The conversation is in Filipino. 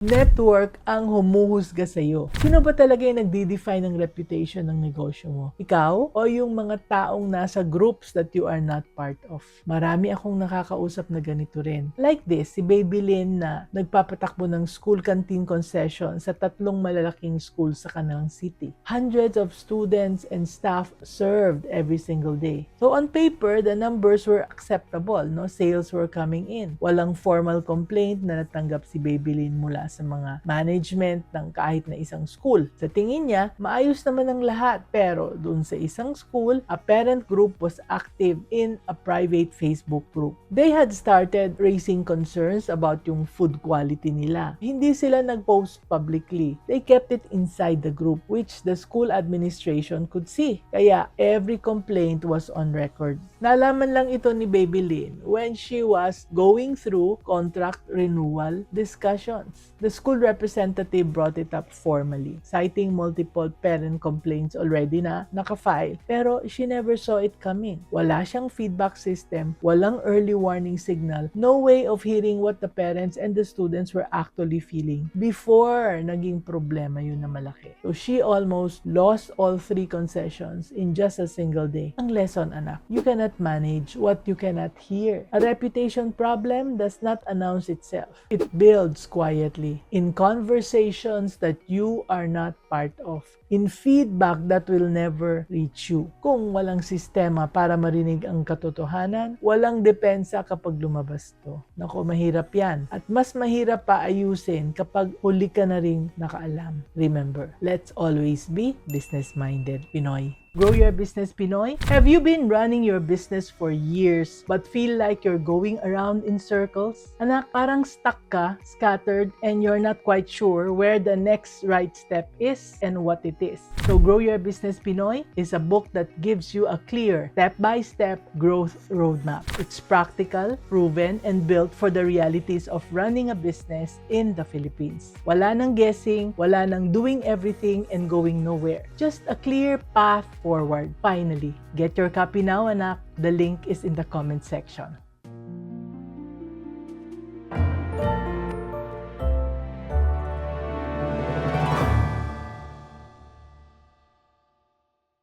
Network ang humuhusga sa'yo. Sino ba talaga yung nagde-define ng reputation ng negosyo mo? Ikaw o yung mga taong nasa groups that you are not part of? Marami akong nakakausap na ganito rin. Like this, si Baby Lynn na nagpapatakbo ng school canteen concession sa 3 malalaking school sa kanilang city. Hundreds of students and staff served every single day. So on paper, the numbers were acceptable, no? Sales were coming in. Walang formal complaint na natanggap si Baby Lynn mula sa mga management ng kahit na isang school. Sa tingin niya, maayos naman ang lahat. Pero dun sa isang school, a parent group was active in a private Facebook group. They had started raising concerns about yung food quality nila. Hindi sila nag-post publicly. They kept it inside the group, which the school administration could see. Kaya every complaint was on record. Nalaman lang ito ni Baby Lynn when she was going through contract renewal discussions. The school representative brought it up formally, citing multiple parent complaints already na nakafile, pero she never saw it coming. Wala siyang feedback system, walang early warning signal, no way of hearing what the parents and the students were actually feeling before naging problema yun na malaki. So she almost lost all 3 concessions in just a single day. Ang lesson, anak, you cannot manage what you cannot hear. A reputation problem does not announce itself. It builds quietly in conversations that you are not part of, in feedback that will never reach you. Kung walang sistema para marinig ang katotohanan, walang depensa kapag lumabas to. Nako, mahirap yan. At mas mahirap pa ayusin kapag huli ka na ring nakaalam. Remember, let's always be business-minded, Pinoy. Grow your business, Pinoy. Have you been running your business for years but feel like you're going around in circles? Anak, parang stuck ka, scattered, and you're not quite sure where the next right step is and what it is. So Grow Your Business, Pinoy is a book that gives you a clear, step-by-step growth roadmap. It's practical, proven, and built for the realities of running a business in the Philippines. Wala nang guessing, wala nang doing everything and going nowhere. Just a clear path forward. Finally, get your copy now, anak. The link is in the comment section.